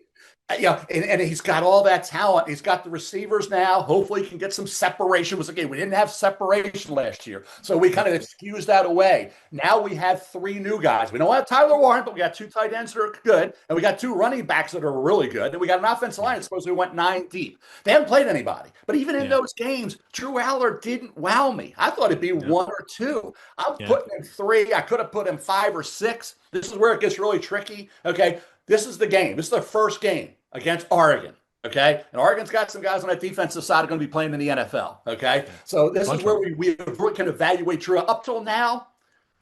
Yeah, and he's got all that talent. He's got the receivers now. Hopefully, he can get some separation. We didn't have separation last year, so we kind of excused that away. Now we have 3 new guys. We don't have Tyler Warren, but we got 2 tight ends that are good, and we got 2 running backs that are really good, and we got an offensive line that's supposed to went 9 deep. They haven't played anybody, but even in those games, Drew Aller didn't wow me. I thought it'd be 1 or 2. I'm putting him 3. I could have put him 5 or 6. This is where it gets really tricky. Okay. This is the game. This is the first game against Oregon, okay? And Oregon's got some guys on that defensive side are going to be playing in the NFL, okay? So this is where we can evaluate Drew. Up till now,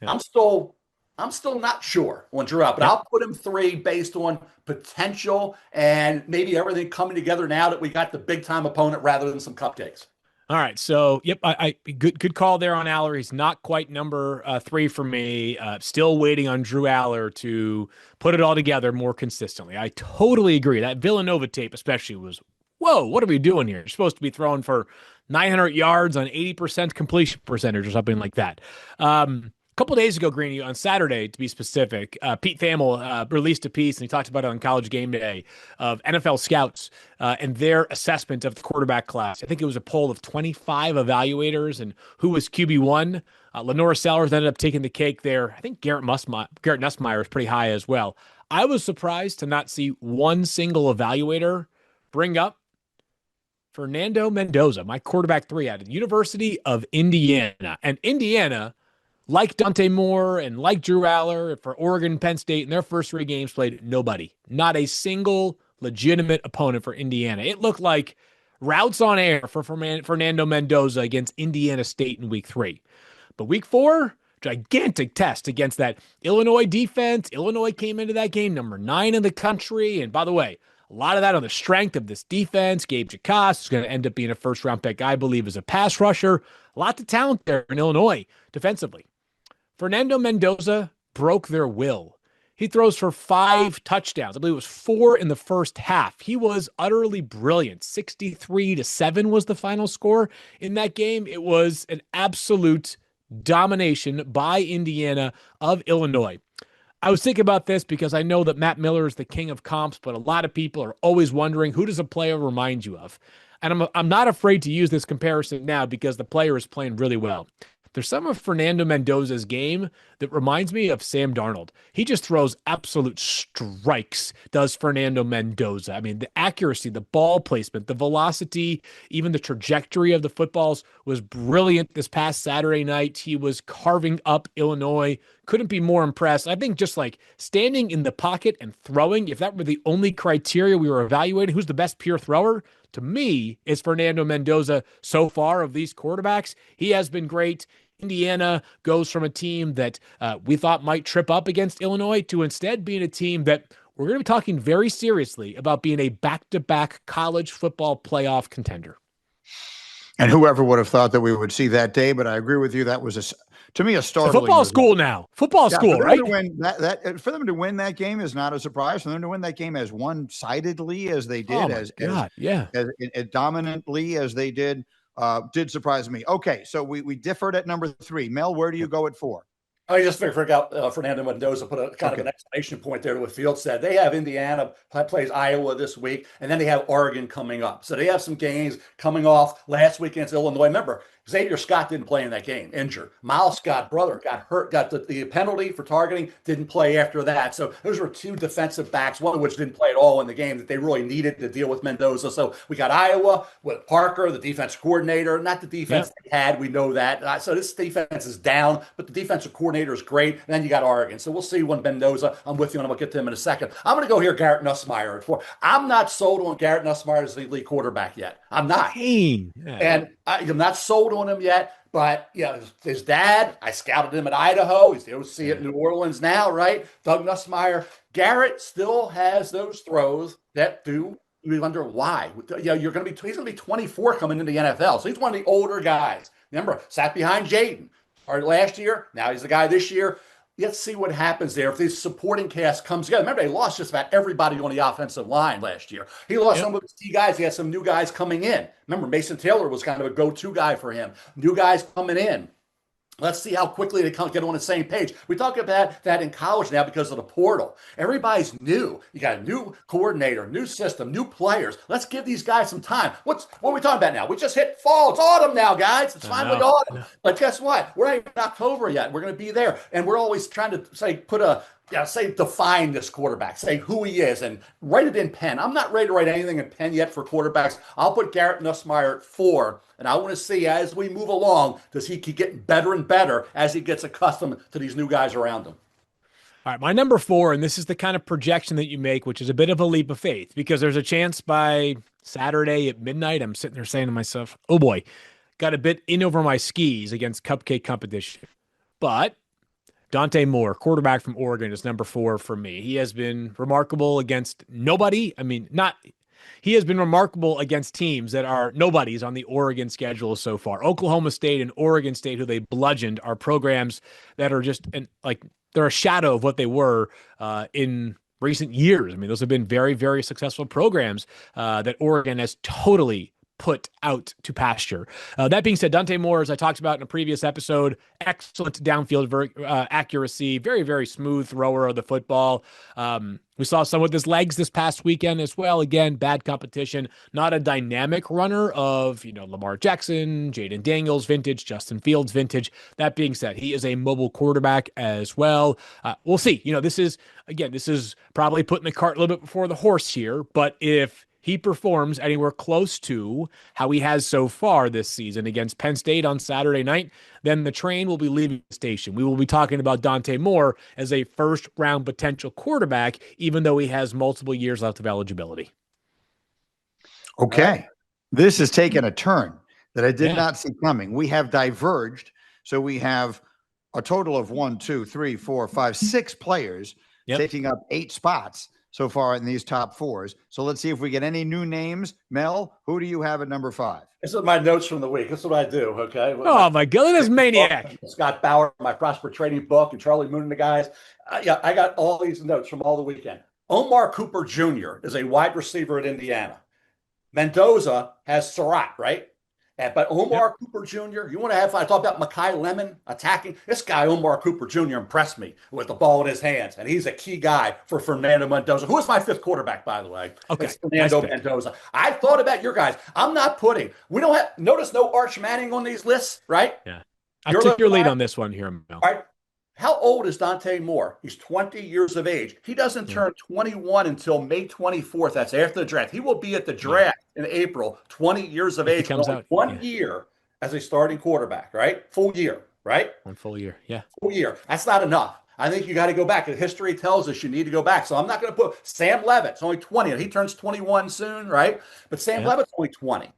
I'm still not sure on Drew out, but I'll put him 3 based on potential and maybe everything coming together now that we got the big-time opponent rather than some cupcakes. All right, so I good call there on Aller. He's not quite number 3 for me. Still waiting on Drew Aller to put it all together more consistently. I totally agree. That Villanova tape especially was, whoa, what are we doing here? You're supposed to be throwing for 900 yards on 80% completion percentage or something like that. A couple of days ago, Greeny, on Saturday, to be specific, Pete Thamel released a piece, and he talked about it on College Game Day, of NFL scouts and their assessment of the quarterback class. I think it was a poll of 25 evaluators and who was QB1. Lenora Sellers ended up taking the cake there. I think Garrett Nussmeier is pretty high as well. I was surprised to not see one single evaluator bring up Fernando Mendoza, my quarterback 3 at the University of Indiana. And Indiana, like Dante Moore and like Drew Aller for Oregon and Penn State in their first 3 games, played nobody. Not a single legitimate opponent for Indiana. It looked like routes on air for Fernando Mendoza against Indiana State in week 3. But week 4, gigantic test against that Illinois defense. Illinois came into that game number 9 in the country. And by the way, a lot of that on the strength of this defense. Gabe Jacas is going to end up being a first-round pick, I believe, as a pass rusher. A lot of talent there in Illinois defensively. Fernando Mendoza broke their will. He throws for 5 touchdowns. I believe it was 4 in the first half. He was utterly brilliant. 63-7 was the final score in that game. It was an absolute domination by Indiana of Illinois. I was thinking about this because I know that Matt Miller is the king of comps, but a lot of people are always wondering, who does a player remind you of? And I'm not afraid to use this comparison now because the player is playing really well. There's some of Fernando Mendoza's game that reminds me of Sam Darnold. He just throws absolute strikes, does Fernando Mendoza. I mean, the accuracy, the ball placement, the velocity, even the trajectory of the footballs was brilliant this past Saturday night. He was carving up Illinois. Couldn't be more impressed. I think just like standing in the pocket and throwing, if that were the only criteria we were evaluating, who's the best pure thrower? To me, is Fernando Mendoza so far of these quarterbacks. He has been great. Indiana goes from a team that we thought might trip up against Illinois to instead being a team that we're going to be talking very seriously about being a back-to-back college football playoff contender. And whoever would have thought that we would see that day, but I agree with you. That was, to me, a startling. Football school now. Football school, right? For them to win that game is not a surprise. For them to win that game as one-sidedly as they did, as dominantly as they did surprise me. Okay, so we differed at number 3. Mel, where do you go at 4? I just figured out Fernando Mendoza put a kind of an exclamation point there to what Field said. They have Indiana plays Iowa this week, and then they have Oregon coming up. So they have some games coming off last week against Illinois. Remember, Xavier Scott didn't play in that game, injured. Miles Scott, brother, got hurt, got the penalty for targeting, didn't play after that. So those were 2 defensive backs, one of which didn't play at all in the game that they really needed to deal with Mendoza. So we got Iowa with Parker, the defense coordinator, not the defense they had. We know that. So this defense is down, but the defensive coordinator is great. And then you got Oregon. So we'll see when Mendoza, I'm with you, and I'm going to get to him in a second. I'm going to go here, Garrett Nussmeier at 4. I'm not sold on Garrett Nussmeier as the lead quarterback yet. I'm not. And I'm not sold on him yet, but his dad, I scouted him at Idaho. He's the OC at New Orleans now, right? Doug Nussmeier. Garrett still has those throws that do you wonder why. He's going to be 24 coming into the NFL. So he's one of the older guys. Remember, sat behind Jaden last year. Now he's the guy this year. let's see what happens there if this supporting cast comes together. Remember, they lost just about everybody on the offensive line last year. He lost some of his key guys. He had some new guys coming in. Remember, Mason Taylor was kind of a go-to guy for him. New guys coming in. Let's see how quickly they can get on the same page. We talk about that in college now because of the portal. Everybody's new. You got a new coordinator, new system, new players. Let's give these guys some time. What are we talking about now? We just hit fall. It's autumn now, guys. It's finally autumn. But guess what? We're not even in October yet. We're going to be there. And we're always trying to define this quarterback, say who he is, and write it in pen. I'm not ready to write anything in pen yet for quarterbacks. I'll put Garrett Nussmeier at 4, and I want to see as we move along, does he keep getting better and better as he gets accustomed to these new guys around him? All right, my number 4, and this is the kind of projection that you make, which is a bit of a leap of faith, because there's a chance by Saturday at midnight, I'm sitting there saying to myself, oh boy, got a bit in over my skis against cupcake competition. But Dante Moore, quarterback from Oregon, is number 4 for me. He has been remarkable against nobody. He has been remarkable against teams that are nobodies on the Oregon schedule so far. Oklahoma State and Oregon State, who they bludgeoned, are programs that are just they're a shadow of what they were in recent years. I mean, those have been very, very successful programs that Oregon has totally put out to pasture. That being said, Dante Moore, as I talked about in a previous episode, excellent downfield accuracy, very, very smooth thrower of the football. We saw some with his legs this past weekend as well. Again, bad competition, not a dynamic runner of, Lamar Jackson, Jaden Daniels vintage, Justin Fields vintage. That being said, he is a mobile quarterback as well. We'll see. This is probably putting the cart a little bit before the horse here, but if he performs anywhere close to how he has so far this season against Penn State on Saturday night, then the train will be leaving the station. We will be talking about Dante Moore as a first-round potential quarterback, even though he has multiple years left of eligibility. Okay. This has taken a turn that I did not see coming. We have diverged. So we have a total of 6 players taking up 8 spots so far in these top 4s. So let's see if we get any new names. Mel, who do you have at number 5? This is my notes from the week. This is what I do, okay? My God, look at this maniac. Scott Bauer, my Prosper Trading book, and Charlie Moon and the guys. I got all these notes from all the weekend. Omar Cooper Jr. is a wide receiver at Indiana. Mendoza has Surratt, right? But Omar Cooper Jr., you want to have fun. I talked about Mekhi Lemon attacking. This guy, Omar Cooper Jr., impressed me with the ball in his hands, and he's a key guy for Fernando Mendoza, who is my 5th quarterback, by the way. Okay. It's Fernando Mendoza. I thought about your guys. I'm not putting – we don't have – notice no Arch Manning on these lists, right? Yeah. I took your lead on this one here, Mel. All right. How old is Dante Moore? He's 20 years of age. He doesn't turn 21 until May 24th. That's after the draft. He will be at the draft in April, 20 years of age. Comes out, one year as a starting quarterback, right? Full year, right? 1 full year, yeah. Full year. That's not enough. I think you got to go back. History tells us you need to go back. So I'm not going to put Sam Levitt's only 20. He turns 21 soon, right? But Sam Levitt's only 20.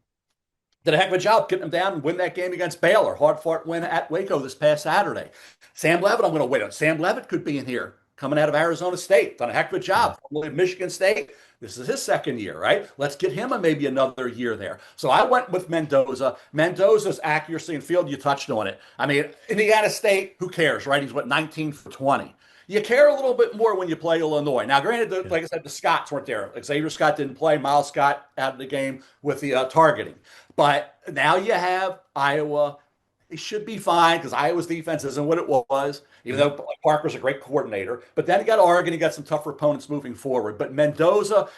Did a heck of a job getting them down and win that game against Baylor. Hard-fought win at Waco this past Saturday. Sam Levitt, I'm going to wait on. Sam Levitt could be in here coming out of Arizona State. Done a heck of a job. Michigan State. This is his 2nd year, right? Let's get him maybe another year there. So I went with Mendoza. Mendoza's accuracy and field, you touched on it. I mean, Indiana State, who cares, right? He's 19 for 20. You care a little bit more when you play Illinois. Now, granted, like I said, the Scotts weren't there. Xavier Scott didn't play. Miles Scott out of the game with the targeting. But now you have Iowa. He should be fine because Iowa's defense isn't what it was, even though Parker's a great coordinator. But then he got Oregon. He got some tougher opponents moving forward. But Mendoza,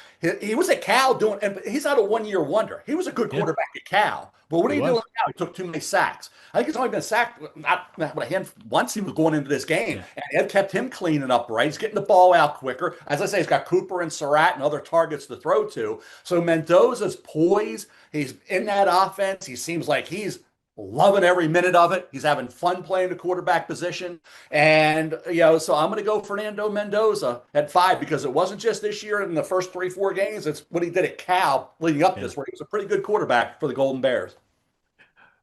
he was at Cal doing – and he's not a one-year wonder. He was a good quarterback at Cal. But what are you doing now? He took too many sacks. I think he's only been sacked not a hand once he was going into this game. And it kept him cleaning up right. He's getting the ball out quicker. As I say, he's got Cooper and Surratt and other targets to throw to. So Mendoza's poise, he's in that offense. He seems like he's loving every minute of it. He's having fun playing the quarterback position. And, so I'm going to go Fernando Mendoza at 5 because it wasn't just this year in the first 3-4 games. It's what he did at Cal leading up to this, where he was a pretty good quarterback for the Golden Bears.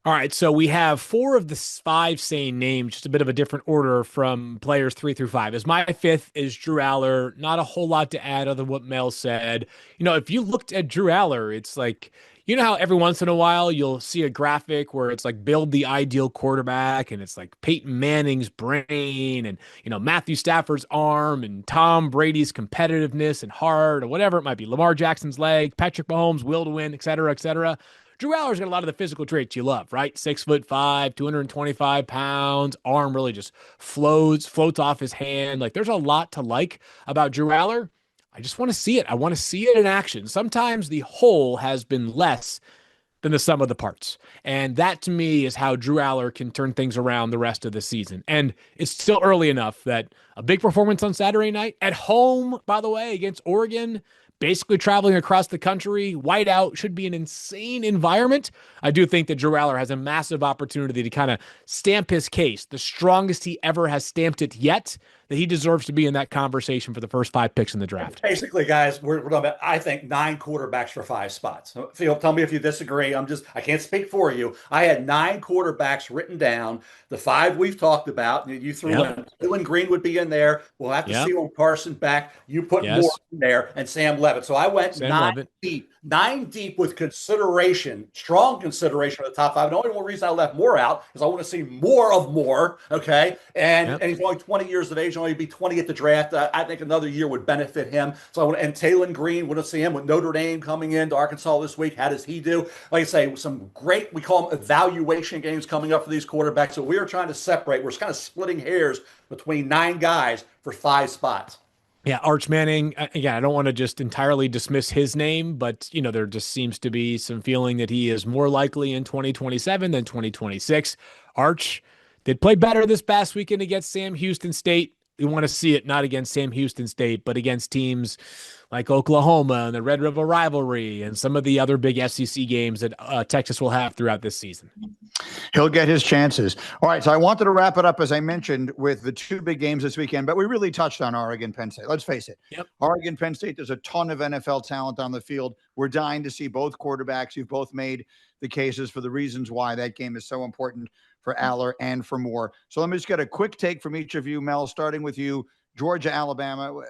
All right, so we have 4 of the 5 same names, just a bit of a different order from players 3 through 5. As my 5th is Drew Aller. Not a whole lot to add other than what Mel said. If you looked at Drew Aller, it's like You know how every once in a while you'll see a graphic where it's like build the ideal quarterback and it's like Peyton Manning's brain and, Matthew Stafford's arm and Tom Brady's competitiveness and heart or whatever it might be, Lamar Jackson's leg, Patrick Mahomes' will to win, et cetera, et cetera. Drew Aller's got a lot of the physical traits you love, right? 6'5", 225 pounds, arm really just floats off his hand. Like there's a lot to like about Drew Aller. I just want to see it. I want to see it in action. Sometimes the whole has been less than the sum of the parts. And that to me is how Drew Aller can turn things around the rest of the season. And it's still early enough that a big performance on Saturday night at home, by the way, against Oregon, basically traveling across the country, whiteout, should be an insane environment. I do think that Drew Aller has a massive opportunity to kind of stamp his case, the strongest he ever has stamped it yet, that he deserves to be in that conversation for the first 5 picks in the draft. Basically, guys, we're talking about, I think, 9 quarterbacks for 5 spots. Phil, tell me if you disagree. I can't speak for you. I had 9 quarterbacks written down. The 5 we've talked about. You threw in Taylen Green would be in there. We'll have to see on Carson, Beck. You put more in there, and Sam Levitt. So I went 9 deep. 9 deep with consideration, strong consideration of the top 5. The only one reason I left more out is I want to see more of more, okay? And he's only 20 years of age, only be 20 at the draft. I think another year would benefit him. So and Taylen Green, want to see him with Notre Dame coming into Arkansas this week. How does he do? Like I say, some great, we call them evaluation games coming up for these quarterbacks. So we are trying to separate. We're kind of splitting hairs between 9 guys for 5 spots. Yeah, Arch Manning, again, I don't want to just entirely dismiss his name, but, there just seems to be some feeling that he is more likely in 2027 than 2026. Arch did play better this past weekend against Sam Houston State. We want to see it not against Sam Houston State, but against teams like Oklahoma and the Red River rivalry and some of the other big SEC games that Texas will have throughout this season. He'll get his chances. All right, so I wanted to wrap it up, as I mentioned, with the 2 big games this weekend, but we really touched on Oregon-Penn State. Let's face it. Yep. Oregon-Penn State, there's a ton of NFL talent on the field. We're dying to see both quarterbacks. You've both made the cases for the reasons why that game is so important for Aller and for Moore. So let me just get a quick take from each of you, Mel, starting with you. Georgia, Alabama.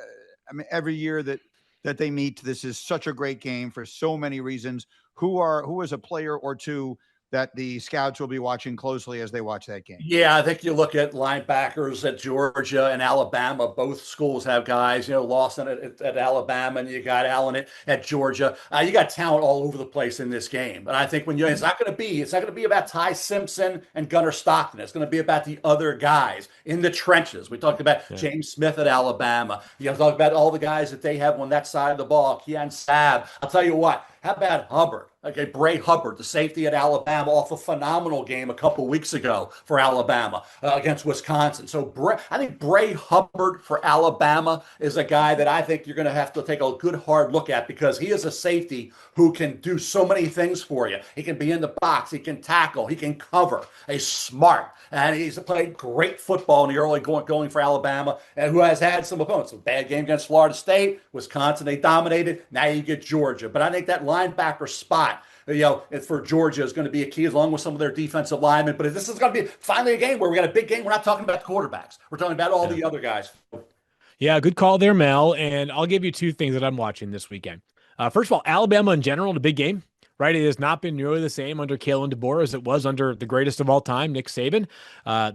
I mean, every year that they meet, this is such a great game for so many reasons. Who is a player or two that the scouts will be watching closely as they watch that game? Yeah, I think you look at linebackers at Georgia and Alabama. Both schools have guys, Lawson at Alabama, and you got Allen at Georgia. You got talent all over the place in this game. And I think it's not going to be about Ty Simpson and Gunnar Stockton. It's going to be about the other guys in the trenches. We talked about James Smith at Alabama. You talk about all the guys that they have on that side of the ball. Keon Sabb. I'll tell you what. How about Hubbard? Okay, Bray Hubbard, the safety at Alabama, off a phenomenal game a couple weeks ago for Alabama against Wisconsin. So I think Bray Hubbard for Alabama is a guy that I think you're going to have to take a good hard look at, because he is a safety who can do so many things for you. He can be in the box, he can tackle, he can cover. He's smart, and he's played great football in the early going for Alabama, and who has had some opponents. A bad game against Florida State, Wisconsin, they dominated. Now you get Georgia. But I think that linebacker spot, for Georgia is going to be a key, along with some of their defensive linemen. But this is going to be finally a game where we got a big game. We're not talking about the quarterbacks. We're talking about all the other guys. Yeah, good call there, Mel. And I'll give you 2 things that I'm watching this weekend. First of all, Alabama in general, the big game, right? It has not been nearly the same under Kalen DeBoer as it was under the greatest of all time, Nick Saban.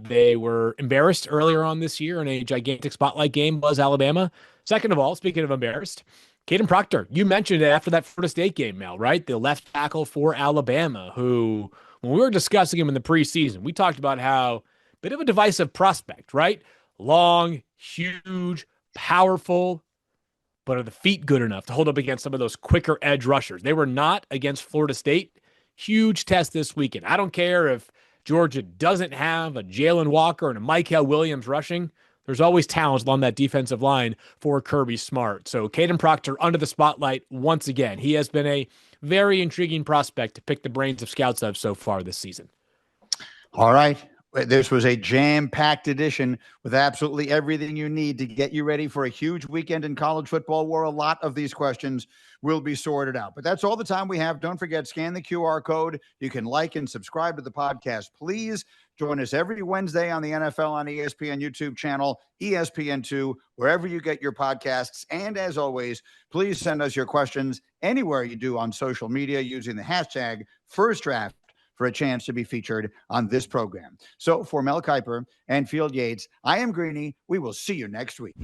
They were embarrassed earlier on this year in a gigantic spotlight game, was Alabama. Second of all, speaking of embarrassed, Caden Proctor, you mentioned it after that Florida State game, Mel, right? The left tackle for Alabama, who, when we were discussing him in the preseason, we talked about how bit of a divisive prospect, right? Long, huge, powerful, but are the feet good enough to hold up against some of those quicker edge rushers? They were not against Florida State. Huge test this weekend. I don't care if Georgia doesn't have a Jalen Walker and a Michael Williams rushing. There's always talent along that defensive line for Kirby Smart. So Caden Proctor under the spotlight once again. He has been a very intriguing prospect to pick the brains of scouts of so far this season. All right. This was a jam-packed edition with absolutely everything you need to get you ready for a huge weekend in college football where a lot of these questions will be sorted out. But that's all the time we have. Don't forget, scan the QR code. You can like and subscribe to the podcast. Please join us every Wednesday on the NFL on ESPN YouTube channel, ESPN2, wherever you get your podcasts. And as always, please send us your questions anywhere you do on social media using the hashtag FirstDraft for a chance to be featured on this program. So for Mel Kiper and Field Yates, I am Greeny. We will see you next week.